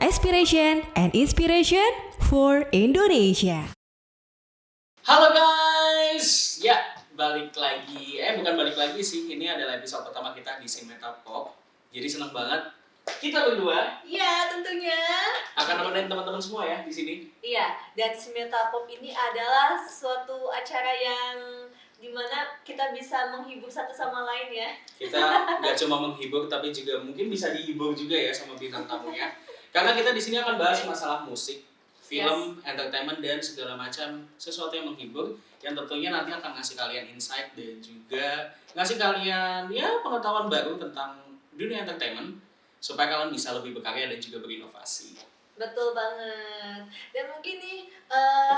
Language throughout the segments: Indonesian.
Aspiration and inspiration for Indonesia. Halo guys, ya balik lagi. Bukan balik lagi sih, ini adalah episode pertama kita di Sing Metal Pop. Jadi senang banget kita berdua Iya, tentunya. akan nemenin teman-teman semua ya di sini. Iya, dan Metal Pop ini adalah suatu acara yang dimana kita bisa menghibur satu sama lain ya. Kita nggak cuma menghibur, tapi juga mungkin bisa dihibur juga ya sama bintang tamunya. Karena kita di sini akan bahas masalah musik, film, entertainment dan segala macam sesuatu yang menghibur, yang tentunya nanti akan ngasih kalian insight dan juga ngasih kalian ya pengetahuan baru tentang dunia entertainment supaya kalian bisa lebih berkarya dan juga berinovasi. Betul banget. Dan mungkin nih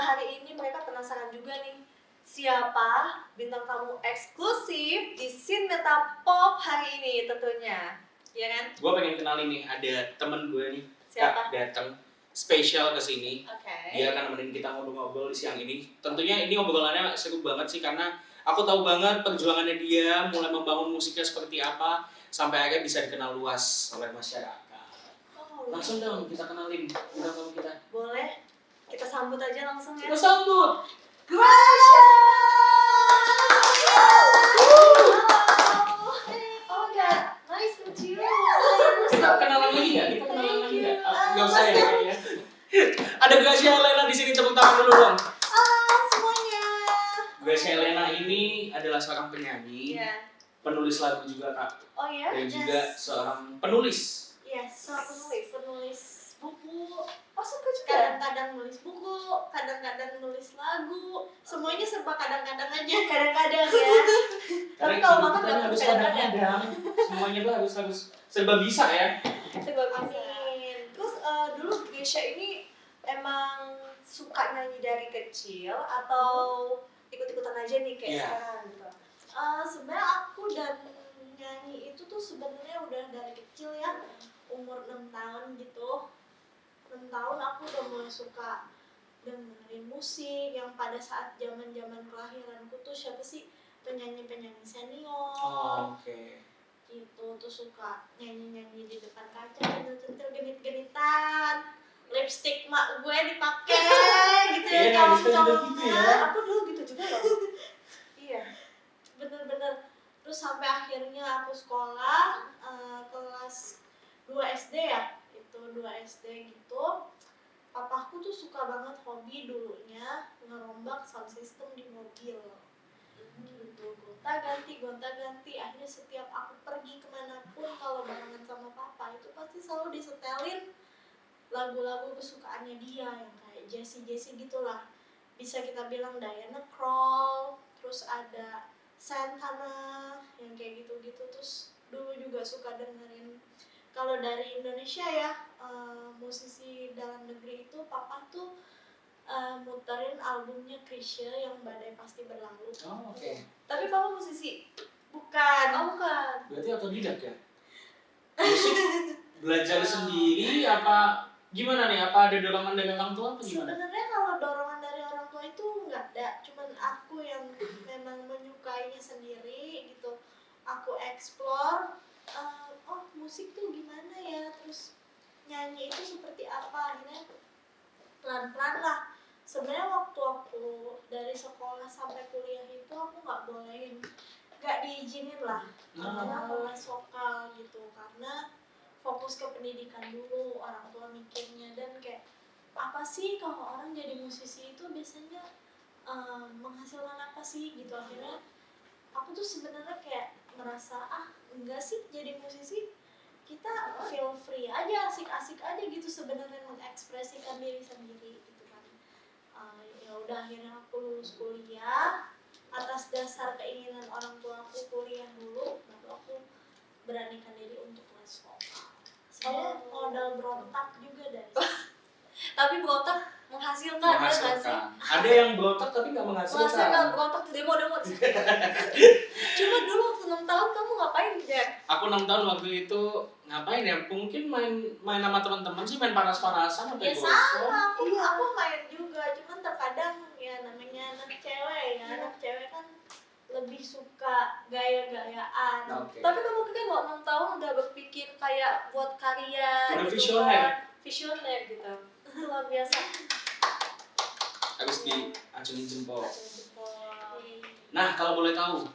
hari ini mereka penasaran juga nih siapa bintang tamu eksklusif di Metal Pop hari ini tentunya. Ya kan? Gue pengen kenalin nih, ada temen gue nih, Siapa? Kak datang spesial ke sini. Oke. Dia akan nemenin kita ngobrol-ngobrol di siang ini. Tentunya ini obrolannya seru banget sih karena aku tahu banget perjuangannya dia mulai membangun musiknya seperti apa sampai akhirnya bisa dikenal luas oleh masyarakat. Oh, Langsung dong kita kenalin bintang tamu kita. boleh? Kita sambut aja langsung ya. Kita sambut. Gracia! Oh my god, nice to meet you. Kita kenalan lagi nggak? Kita kenalan lagi nggak? Nggak usah ya kayaknya. Ada Gracia Helena di sini, tepuk tangan dulu dong. Semuanya. Gracia Helena ini adalah seorang penyanyi, Iya. penulis lagu juga Kak, Oh ya. dan juga seorang penulis. Yes. Penulis buku. Oh suka juga. Kadang-kadang nulis buku, kadang-kadang nulis lagu. Semuanya serba kadang-kadang aja. Kadang-kadang ya. Tapi kalau makan kita nggak harus kadang-kadang. kadang-kadang, semuanya tuh harus serba bisa ya. Serba amin. Terus dulu Gracia ini emang suka nyanyi dari kecil atau ikut-ikutan aja nih kayak Iya. sekarang gitu? Sebenarnya aku dan nyanyi itu tuh sebenarnya udah dari kecil ya, umur 6 tahun gitu. 6 tahun aku udah mulai suka dengerin musik yang pada saat zaman-zaman kelahiranku tuh siapa sih penyanyi-penyanyi senior Oke. gitu, tuh suka nyanyi-nyanyi di depan kaca, centil-centil, genit-genitan, lipstick mak gue dipakai gitu ya, Iya, Rizka juga gitu ya. aku dulu gitu juga loh. Iya, bener-bener. Terus sampai akhirnya aku sekolah kelas 2 SD ya, itu 2 SD gitu. Papaku tuh suka banget hobi dulunya ngerombak sound system di mobil gitu, gonta-ganti. Akhirnya setiap aku pergi kemanapun kalau barengan sama papa itu pasti selalu disetelin lagu-lagu kesukaannya dia yang kayak Jessie gitulah, bisa kita bilang Diana Krall, terus ada Santana yang kayak gitu-gitu. Terus dulu juga suka dengerin kalau dari Indonesia ya, musisi dalam negeri itu papa tuh muterin albumnya Chrisye yang Badai Pasti Berlalu. Oh, oke. Tapi papa musisi? Bukan. Oh bukan. Berarti otodidak ya? Musik belajar sendiri apa gimana nih? Apa ada dorongan dari orang tua apa gimana? Sebenarnya kalau dorongan dari orang tua itu nggak ada, cuman aku yang memang menyukainya sendiri gitu. Aku explore, oh musik tuh gimana ya, terus nyanyi itu seperti apa, akhirnya pelan-pelan lah. Sebenarnya waktu aku dari sekolah sampai kuliah itu aku nggak diizinin lah les vokal gitu, karena fokus ke pendidikan dulu orang tua mikirnya. Dan kayak apa sih kalau orang jadi musisi itu biasanya menghasilkan apa sih gitu. Akhirnya aku tuh sebenarnya kayak merasa enggak sih, jadi musisi kita feel free aja, asik-asik aja gitu sebenarnya mengekspresikan diri sendiri gitu kan. Ya udah akhirnya aku lulus kuliah atas dasar keinginan orang tua aku kuliah dulu, baru aku beranikan diri untuk les vokal. Saya modal berontak juga dari tapi berontak menghasilkan ya nggak sih? Ada yang berontak tapi nggak menghasilkan. Berontak demo cuma dulu waktu 6 tahun kamu ngapain Jack? Aku 6 tahun waktu itu ngapain ya? Mungkin main sama teman-teman sih, main panas-panasan atau Ya gosok. sama, aku main juga, cuman terkadang ya namanya anak cewek ya, anak cewek kan lebih suka gaya-gayaan. Oke. Tapi kamu kan waktu 6 tahun udah berpikir kayak buat karya Udah gitu visioner. kan. visioner gitu. Luar biasa. Harus diacungin jempol. Acung jempol. Nah, kalau boleh tahu,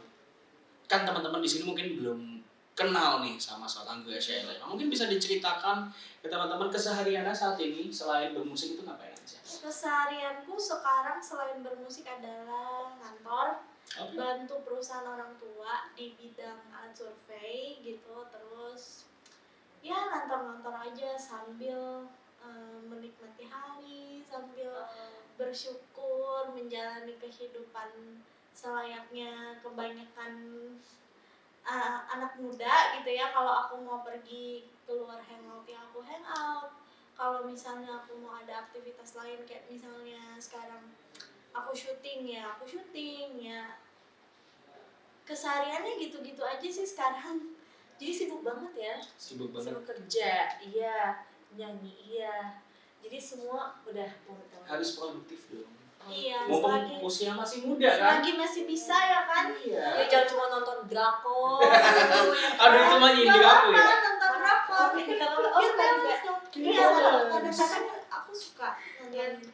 kan teman-teman di sini mungkin belum kenal nih sama seorang Gracia Elena. Mungkin bisa diceritakan ke teman-teman kesehariannya saat ini selain bermusik itu ngapain aja? Keseharianku sekarang selain bermusik adalah ngantor, Oke. bantu perusahaan orang tua di bidang alat survei gitu, terus ya ngantor-ngantor aja sambil menikmati hari, sambil bersyukur menjalani kehidupan selayaknya kebanyakan anak muda gitu ya. Kalau aku mau pergi keluar hangout ya aku hangout, kalau misalnya aku mau ada aktivitas lain kayak misalnya sekarang aku syuting ya aku syuting ya. Kesehariannya gitu-gitu aja sih sekarang. Jadi sibuk banget ya. Sibuk banget. Sibuk kerja, iya, nyanyi, iya. Jadi semua udah mau Harus produktif dong. Iya, Mumpung selagi usia masih muda kan? selagi masih bisa ya kan. Ya Iya. jangan cuma nonton drakor. Aduh itu mah nyindir aku ya. Nonton drakor. Oh, suka juga. Iya, kadang-kadang aku suka nonton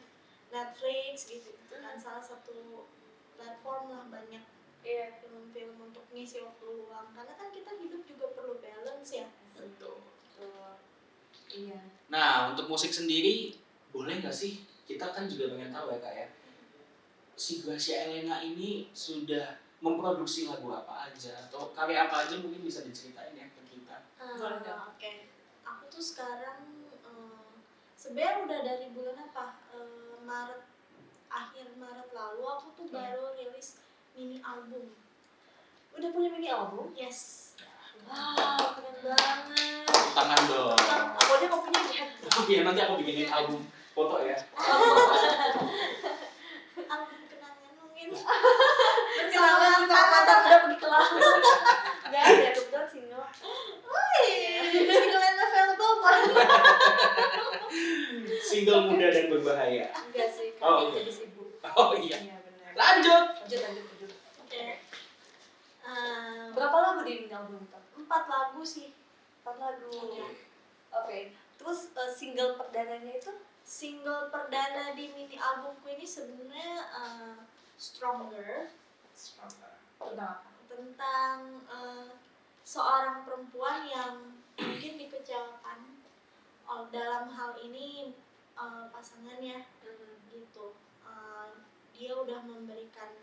Netflix gitu. Itu kan salah satu platform lah, banyak Iya. film-film untuk ngisi waktu luang. Karena kan kita hidup juga perlu balance ya. Betul. Iya. Nah, untuk musik sendiri boleh nggak sih? Kita kan juga pengen tahu ya kak ya. Si Gracia Elena ini sudah memproduksi lagu apa aja atau karya apa aja mungkin bisa diceritain ya ke kita. Boleh dong. Oke. Aku tuh sekarang sebenarnya udah dari bulan apa? Maret, akhir Maret lalu aku tuh baru rilis mini album. Udah punya mini album? Yes. Wow, keren banget. Tangan dong. Aku aja mau punya dia. Oke, nanti aku bikinin album foto ya. Album kenangan mungkin. Kenalan sama mantan udah pergi ke laut. Gak ada, kebetulan single. Single and available Pak. Single muda dan berbahaya. Enggak sih, Oh, kami jadi sibuk. Oh iya. Iya benar. Lanjut. Lanjut. Oke. Berapa lagu di mini album itu? 4 lagu sih. 4 lagu. Iya. Oke. Terus single perdananya itu? Single perdana di mini albumku ini sebenarnya Stronger, Tentang apa? tentang seorang perempuan yang mungkin dikecewakan dalam hal ini pasangannya gitu. Dia udah memberikan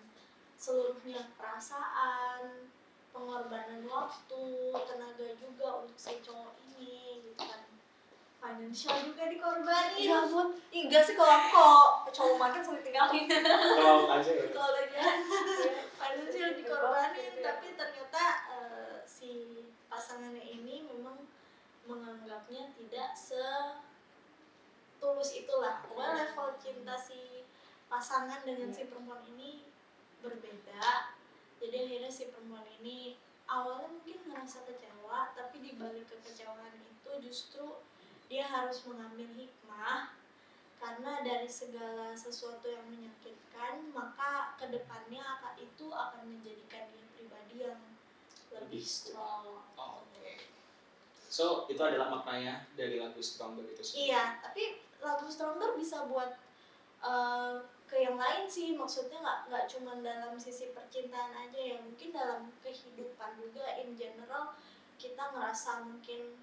seluruhnya, perasaan, pengorbanan waktu, tenaga juga untuk si cowok ini gitu kan. Financial juga dikorbanin. Ya ampun, enggak sih kalau aku kok cowok makin sulit tinggalin. Kalau aja ya. Kalau aja financial dikorbanin, tapi ternyata si pasangannya ini memang menganggapnya tidak setulus itulah. Pokoknya level cinta si pasangan dengan si perempuan ini berbeda. Jadi akhirnya si perempuan ini awalnya mungkin ngerasa kecewa, tapi di balik kekecewaan itu justru dia harus mengambil hikmah, karena dari segala sesuatu yang menyakitkan maka kedepannya itu akan menjadikan dia pribadi yang lebih strong. Oh, oke. So itu adalah maknanya dari lagu Stronger itu sih. Iya, tapi lagu Stronger bisa buat ke yang lain sih, maksudnya nggak cuma dalam sisi percintaan aja ya, mungkin dalam kehidupan juga in general kita ngerasa mungkin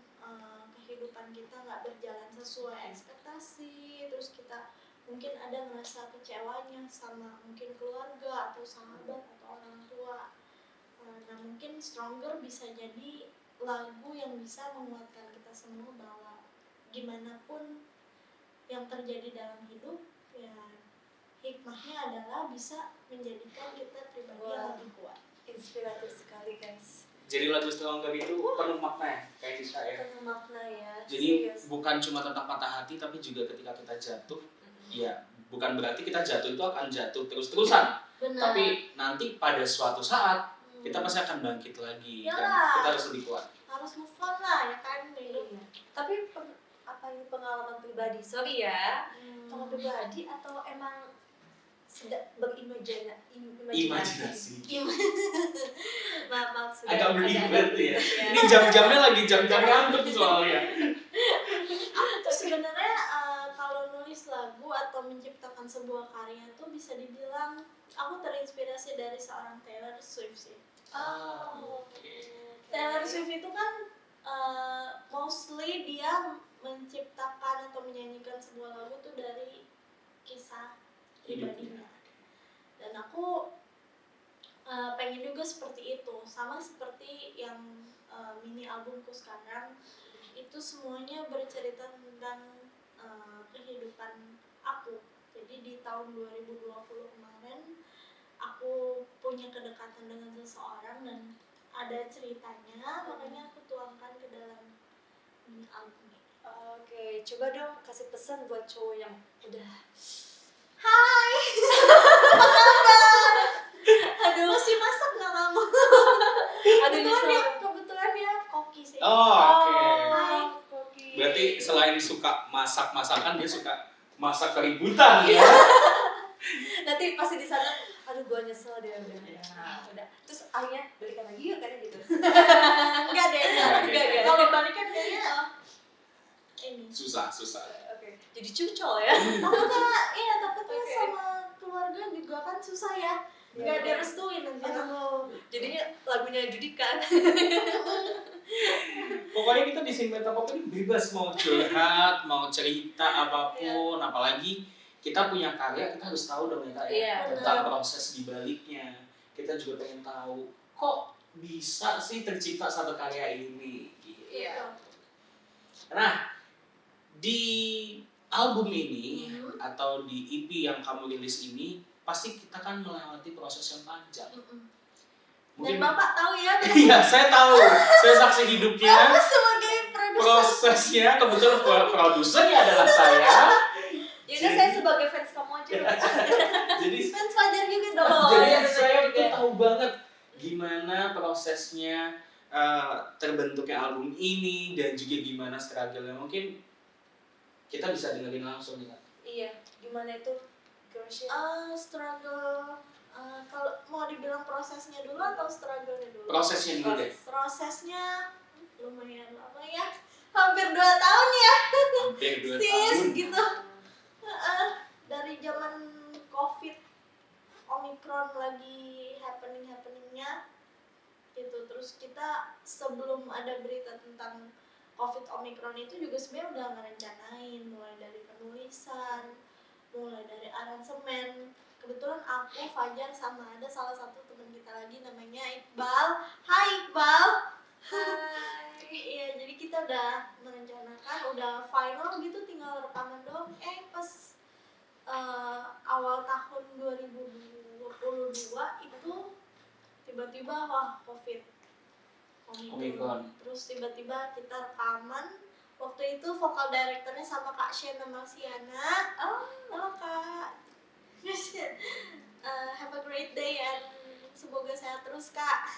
kehidupan kita nggak berjalan sesuai ekspektasi, terus kita mungkin ada ngerasa kecewanya sama mungkin keluarga atau sahabat atau orang tua. Nah mungkin Stronger bisa jadi lagu yang bisa menguatkan kita semua bahwa gimana pun yang terjadi dalam hidup ya hikmahnya adalah bisa menjadikan kita pribadi yang lebih kuat. Inspiratif sekali guys. Jadi lagu Stronger itu penuh makna ya, kayak Nisa ya. Penuh makna ya. Jadi Serius. bukan cuma tentang patah hati, tapi juga ketika kita jatuh, ya bukan berarti kita jatuh itu akan jatuh terus-terusan. Benar. Tapi nanti pada suatu saat kita pasti akan bangkit lagi dan Yalah. kita harus lebih kuat. harus move on lah ya kan hidup. Iya. Tapi apa ini pengalaman pribadi? Sorry ya. Pengalaman pribadi atau emang sedang Imajinasi. Maaf sudah Agak berlibat tuh ya. Iya. Ini jam-jamnya lagi jam-jam rambut soalnya. aku tuh sebenarnya atau menciptakan sebuah karya tuh bisa dibilang aku terinspirasi dari seorang Taylor Swift sih. Taylor Swift itu kan mostly dia menciptakan atau menyanyikan sebuah lagu tuh dari kisah pribadinya. Dan aku pengen juga seperti itu, sama seperti yang mini albumku sekarang itu semuanya bercerita tentang kehidupan aku. Jadi di tahun 2020 kemarin aku punya kedekatan dengan seseorang dan ada ceritanya, makanya aku tuangkan ke dalam mini album ini. Oke, coba dong kasih pesan buat cowok yang udah Hai, apa kabar? Aduh, masih masak nggak kamu? Kebetulan dia koki sih. Oke. Hai. Koki. Berarti selain suka masak-masakan, dia suka masak keributan ya. Nanti pasti di sana, aduh gua nyesel deh udah. Terus akhirnya balikan lagi yuk kan gitu. Enggak deh, Enggak. kalau balikan kayaknya ini. Susah. Oke. Jadi cucol ya. Takutnya, iya takutnya Oke. sama keluarga juga kan susah ya. Enggak direstuin nanti. Aduh, jadinya lagunya Judika. Pokoknya kita di Sinmeta Pop ini bebas mau curhat, mau cerita apapun, apalagi kita punya karya, kita harus tahu dong ya Kak ya, Iya, tentang proses di baliknya. Kita juga pengen tahu kok bisa sih tercipta satu karya ini. Gitu. Iya. Nah, di album ini atau di EP yang kamu rilis ini pasti kita kan melewati proses yang panjang. Dan Bapak tahu ya, Iya, saya tahu. Saya saksi hidupnya. Bapak sebagai produser. Prosesnya kebetulan produsernya adalah saya. Yaudah saya sebagai fans kamu aja. Jadi Fans Fajar juga dong. jadi iya, saya betul tuh juga. tahu banget gimana prosesnya terbentuknya album ini dan juga gimana struggle-nya. Mungkin kita bisa dengerin langsung nih Kak. Iya, gimana itu? Girls Struggle, kalau mau dibilang prosesnya dulu atau struggle-nya dulu? Prosesnya dulu deh. Prosesnya lumayan lama ya, hampir 2 tahun ya. Hampir 2 Sis tahun. gitu. Dari zaman COVID, Omicron lagi happeningnya gitu. Terus kita sebelum ada berita tentang COVID Omicron itu juga sebenarnya udah ngerencanain, mulai dari penulisan, mulai dari aransemen. Kebetulan aku, Fajar, sama ada salah satu teman kita lagi namanya Iqbal. Hai Iqbal. Hai. Iya, jadi kita udah merencanakan, udah final gitu, tinggal rekaman doang. Pas awal tahun 2022 itu tiba-tiba wah COVID Omicron. Terus tiba-tiba kita rekaman. Waktu itu vokal directornya sama Kak Shena Marsiana. Halo Kak. Have a great day and semoga sehat terus Kak.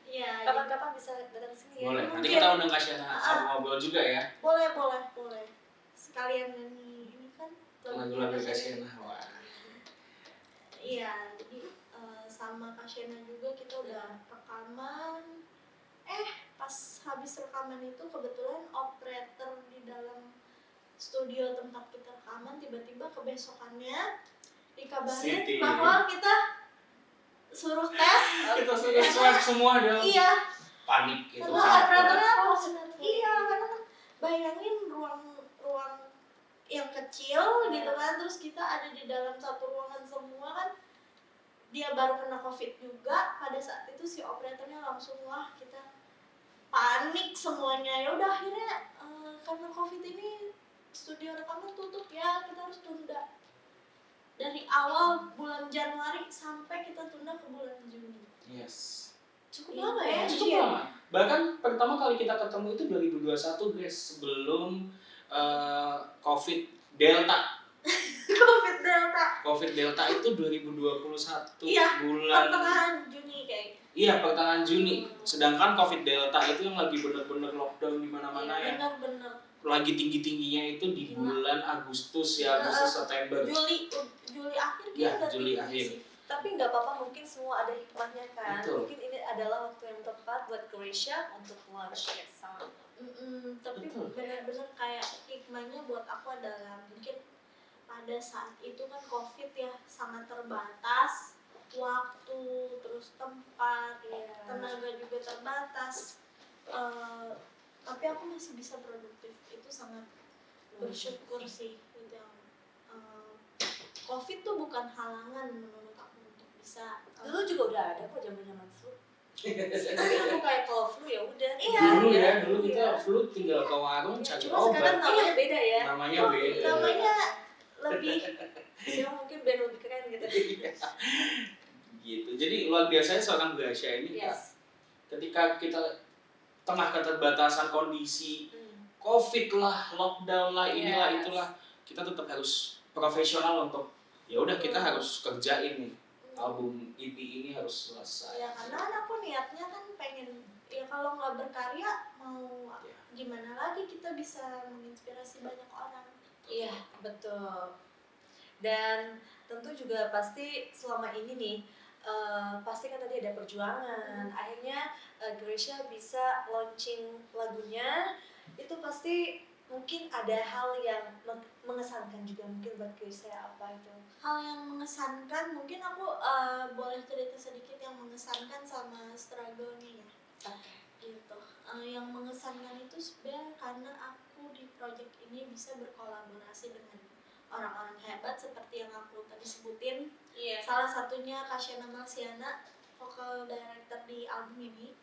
Ya, Kapan-kapan bisa datang sini ya. Boleh. Nanti Mungkin. kita undang Kak Shana ngobrol juga ya. boleh. Sekalian nyanyi ini kan Lagu-lagu Kak Shana. Wah. Iya, jadi sama Kak Shena juga kita udah rekaman. Pas habis rekaman itu kebetulan operator di dalam studio tempat kita rekaman tiba-tiba kebesokannya dikabarin Siti. bahwa kita suruh tes. Kita sudah swab semua dong. Iya, Panik gitu. karena operatornya iya, karena kan bayangin ruang yang kecil gitu kan, terus kita ada di dalam satu ruangan semua kan. Dia baru kena COVID juga. Pada saat itu si operatornya langsung wah kita panik semuanya. Ya udah akhirnya karena COVID ini studio rekaman tutup ya, kita harus tunda dari awal bulan Januari sampai kita tunda ke bulan Juni. Yes. Cukup lama ya? Cukup lama. Bahkan pertama kali kita ketemu itu 2021 guys, sebelum COVID Delta. COVID Delta itu 2021 Iya, bulan pertengahan Juni kayaknya. Iya, pertengahan Juni. Sedangkan COVID Delta itu yang lagi benar-benar lockdown di mana-mana ya. Bener-bener. Lagi tinggi-tingginya itu di bulan Agustus ya, Agustus September. Juli akhir kita Ya, udah Juli tinggi akhir. sih. Tapi nggak apa-apa, mungkin semua ada hikmahnya kan. Betul. Mungkin ini adalah waktu yang tepat buat Croatia untuk launch Tapi Betul. benar-benar kayak hikmahnya buat aku adalah mungkin pada saat itu kan COVID ya, sangat terbatas waktu, terus tempat, tenaga juga terbatas. Tapi aku masih bisa produktif, itu sangat bersyukur sih gitu. COVID tuh bukan halangan menurut aku untuk bisa. Dulu juga udah ada kok zaman flu. Tapi aku kayak kalau flu ya udah. Iya. Dulu kita flu tinggal ke warung cari Cuma sekarang obat. namanya beda ya. Namanya beda. Namanya lebih Ya mungkin biar lebih keren gitu. Gitu. Jadi luar biasanya seorang Gracia ini Kak. Yes. Ketika kita tengah keterbatasan kondisi COVID lah, lockdown lah, inilah Yes. itulah, kita tetap harus profesional untuk ya udah kita harus kerjain nih album EP ini harus selesai. ya, karena kan aku niatnya kan pengen ya kalau nggak berkarya mau Ya. gimana lagi kita bisa menginspirasi banyak orang. Iya, betul. Dan tentu juga pasti selama ini nih, pasti kan tadi ada perjuangan. Akhirnya Gracia bisa launching lagunya, itu pasti mungkin ada hal yang mengesankan juga mungkin buat Gracia. Apa itu? Hal yang mengesankan mungkin aku boleh cerita sedikit yang mengesankan sama struggle-nya ya. Gitu. Yang mengesankan itu sebenarnya karena aku di project ini bisa berkolaborasi dengan orang-orang hebat seperti yang aku tadi sebutin. Iya. Salah satunya Kasyana Marsiana, vocal director di album ini.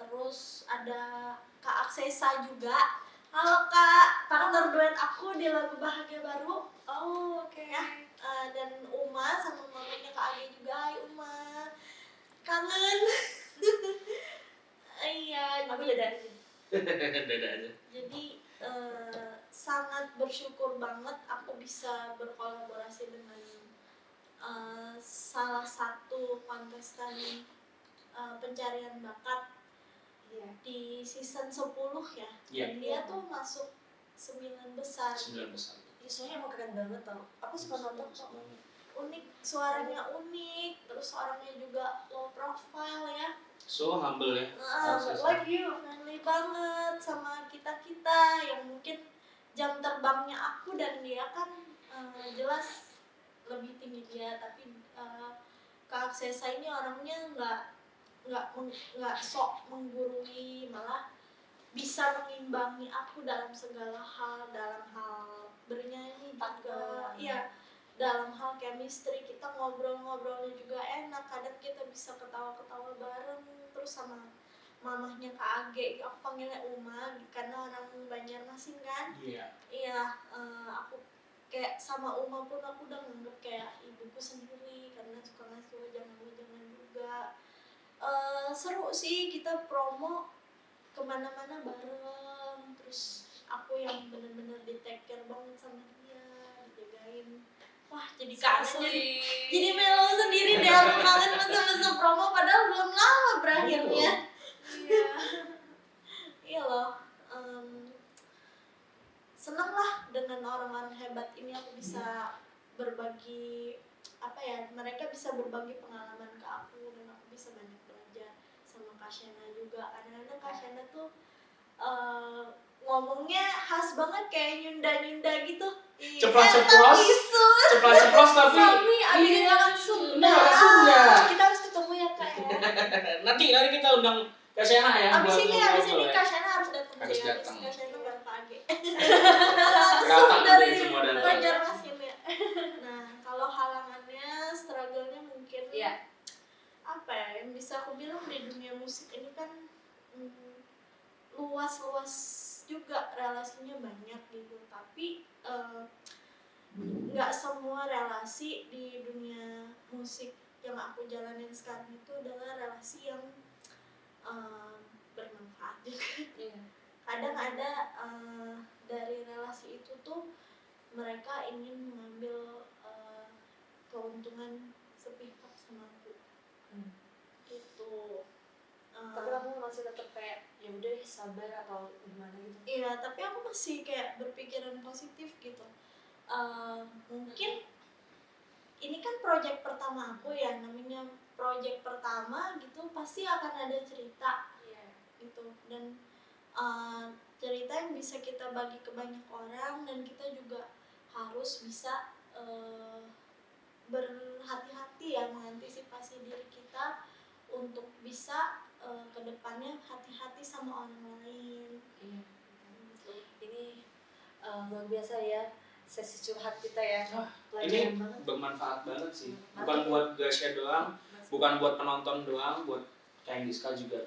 Terus ada Kak Aksesa juga. Halo Kak, partner duet aku di lagu Bahagia Baru. Oh, oke. Ya, dan Uma sama mamanya Kak Ade juga. Hai Uma, kangen. Iya, Aku jadi beda. Beda aja. jadi sangat bersyukur banget aku bisa berkolaborasi dengan salah satu kontestan pencarian bakat Iya. di season 10 ya. Iya. Dan dia tuh masuk 9 besar. 9 besar. Ya, soalnya emang keren banget tau. Aku suka nonton kok. Unik, suaranya unik, terus orangnya juga low profile ya. So humble ya. Like you, friendly banget sama kita-kita yang mungkin jam terbangnya aku dan dia kan jelas lebih tinggi dia, tapi Kak Aksesa ini orangnya nggak sok menggurui, malah bisa mengimbangi aku dalam segala hal, dalam hal bernyanyi juga, iya, dalam hal chemistry kita ngobrolnya juga enak, kadang kita bisa ketawa-ketawa bareng, terus sama mamahnya Kak Age, aku panggilnya Uma karena orang Banjarmasin kan. Iya. Iya, aku kayak sama Uma pun aku udah nganggep kayak ibuku sendiri karena suka ngasih wejangan-wejangan juga. Seru sih kita promo kemana-mana bareng, terus aku yang bener-bener di take care banget sama dia, dijagain. Wah, jadi kangen, jadi melo sendiri deh, aku kangen masa-masa promo padahal belum lama berakhirnya. Iya. Iya loh. Seneng lah dengan orang-orang hebat ini aku bisa berbagi mereka bisa berbagi pengalaman ke aku dan aku bisa banyak belajar sama Kasyana juga. Kadang-kadang Kasyana tuh ngomongnya khas banget kayak nyunda gitu. Ceplos-ceplos. Ceplos-ceplos tapi Sami adegan orang Sunda. Kita harus ketemu ya Kak ya. nanti kita undang Kasyana ya. Abis buat ini ngobrol ya. Kasyana harus datang Harus sih. datang. Kasyana baru pagi. Rata Langsung nanti dari semua datang. Banjarmasin ya. Nah, kalau halangannya, struggle-nya mungkin Iya. apa ya, yang bisa aku bilang di dunia musik ini kan luas-luas juga, relasinya banyak gitu, tapi nggak semua relasi di dunia musik yang aku jalanin sekarang itu adalah relasi yang bermanfaat juga. Iya. Kadang ada dari relasi itu tuh mereka ingin mengambil keuntungan sepihak sama aku. Gitu. Tapi kamu masih tetap kayak ya udah deh, sabar atau gimana gitu. Iya, tapi aku masih kayak berpikiran positif gitu. Mungkin ini kan project pertama aku ya, namanya project pertama gitu, pasti akan ada cerita gitu, dan cerita yang bisa kita bagi ke banyak orang, dan kita juga harus bisa berhati-hati ya, mengantisipasi diri kita untuk bisa kedepannya hati-hati sama orang lain. Iya. Ini luar biasa ya sesi curhat kita ya. Ini Pelajaran banget. bermanfaat banget sih. Mantap Bukan ya. buat Gracia doang, bukan buat penonton doang, buat kayak Diska juga.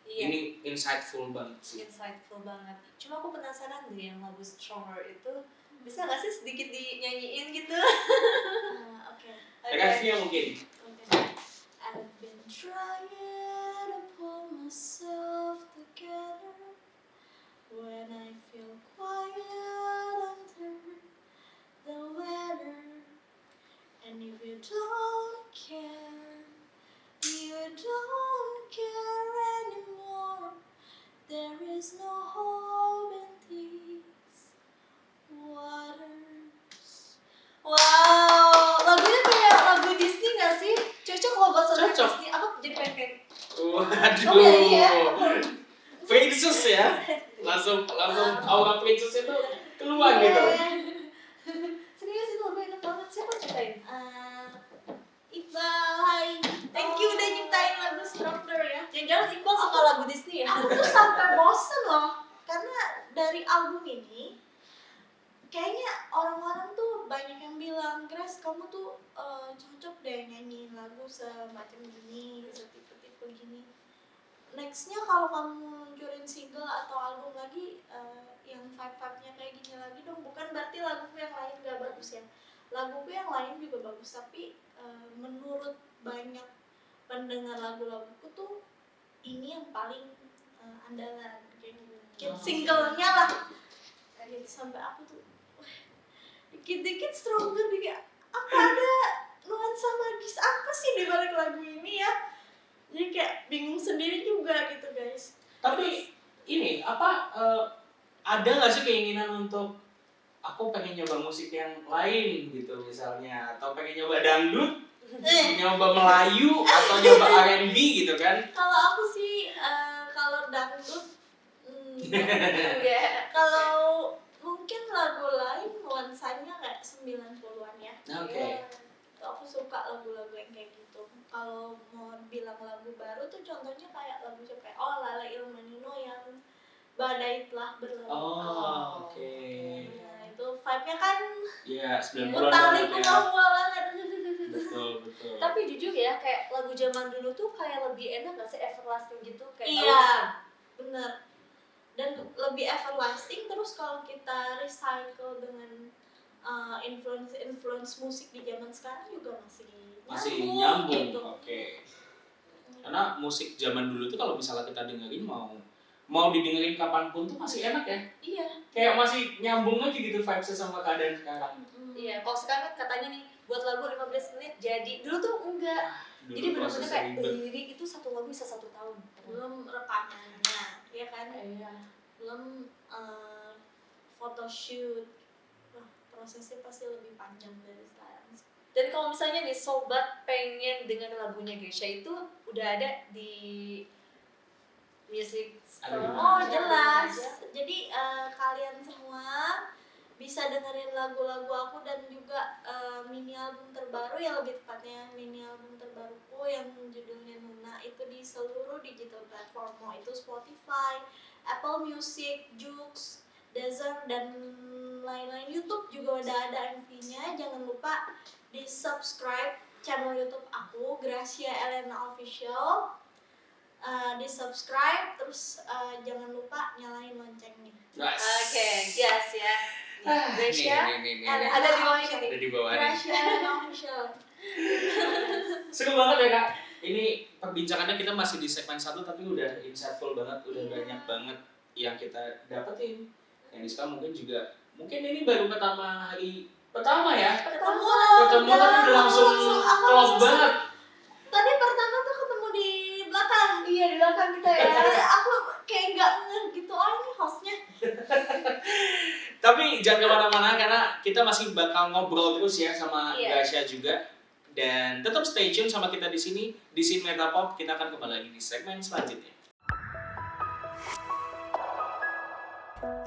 Iya. Ini insightful banget sih. Insightful banget. Cuma aku penasaran deh yang lagu Stronger itu bisa gak sih sedikit dinyanyiin gitu? Oke. Review mungkin. I've been trying to pull myself together when I feel quiet under the weather. And if you don't care anymore, there is no hope in these waters. Wow, lagunya kayak lagu Disney gak sih? Cocok loh buat soundtrack Cocok. Disney. Aku jadi pengen kayak Waduh. Oh, iya. Princess ya. Langsung aura princess itu keluar gitu. Serius itu lagu enak banget. Siapa ciptain? Iqbal, hai. Thank you udah nyiptain lagu Stronger ya. Jangan-jangan Iqbal suka lagu Disney ya? Aku tuh sampai bosen loh, karena dari album ini kayaknya orang-orang tuh banyak yang bilang, Grace kamu tuh cocok deh nyanyiin lagu semacam gini, setipe-tipe gini. Nextnya kalau kamu luncurin single atau album lagi yang vibe-nya kayak gini lagi dong. Bukan berarti laguku yang lain gak bagus ya, laguku yang lain juga bagus, tapi menurut banyak pendengar lagu-laguku tuh ini yang paling andalan kayak gitu. Singlenya lah gitu, sampai aku tuh dikit-dikit Stronger dikit, apa ada nuansa magis apa sih di balik lagu ini ya? Jadi kayak bingung sendiri juga gitu guys. Tapi ini ada nggak sih keinginan untuk aku pengen nyoba musik yang lain gitu misalnya, atau pengen nyoba dangdut, nyoba Melayu atau nyoba R&B gitu kan? Kalau aku sih kalau dangdut Enggak. kalau mungkin lagu lain nuansanya kayak 90-an ya. Oke. Aku suka lagu-lagu yang kayak gitu. Kalau mau bilang lagu baru tuh contohnya kayak lagu siapa? Oh, Lala Ilmanino yang Badai Telah Berlalu. Oh, oke. Nah, itu vibe-nya kan Iya, 90-an utali banget ya. kuah banget. Betul. Tapi jujur ya, kayak lagu zaman dulu tuh kayak lebih enak gak sih, everlasting gitu kayak Iya, bener. Dan lebih everlasting. Terus kalau kita recycle dengan influence musik di zaman sekarang juga masih nyambung. gitu. Oke. Karena musik zaman dulu tuh kalau misalnya kita dengerin mau didengerin kapanpun tuh masih enak ya. Iya. Kayak masih nyambung aja gitu vibes sama keadaan sekarang. Iya, kalau sekarang kan katanya nih buat lagu 15 menit jadi. Dulu tuh enggak. Dulu Jadi benar-benar prosesnya kayak ribet. lirik itu satu lagu bisa 1 tahun. Belum rekamannya, ya kan? Iya. Belum photoshoot. Wah, prosesnya pasti lebih panjang dari sekarang. Dan kalau misalnya nih sobat pengen dengan lagunya Geisha itu udah ada di music Ada di store. mana? Oh, jelas. Jadi kalian semua bisa dengerin lagu-lagu aku dan juga mini album terbaru, ya lebih tepatnya mini album terbaruku yang judulnya Nuna itu di seluruh digital platform, mau itu Spotify, Apple Music, Joox, Deezer dan lain-lain. YouTube juga udah ada MV-nya. Jangan lupa di subscribe channel YouTube aku, Gracia Elena Official. Di subscribe, terus jangan lupa nyalain loncengnya. Nice. Oke, gas ya. Gracia nih. ada di bawah ini. Ada di bawah nih. Gracia Elena Official. Seru banget ya Kak. Ini perbincangannya kita masih di segmen 1 tapi udah insightful banget, udah banyak banget yang kita dapetin. Yang Diska mungkin ini baru hari pertama ya. Ketemu Tapi udah langsung klop banget. Tadi pertama tuh ketemu di belakang. Iya, di belakang kita ya. Tapi aku kayak nggak ngeh gitu, ini hostnya. Tapi jangan kemana-mana karena kita masih bakal ngobrol terus ya sama Iya. Gracia juga. Dan tetap stay tune sama kita di sini di Scene Metapop. Kita akan kembali lagi di segmen selanjutnya.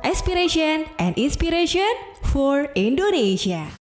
Aspiration and inspiration for Indonesia.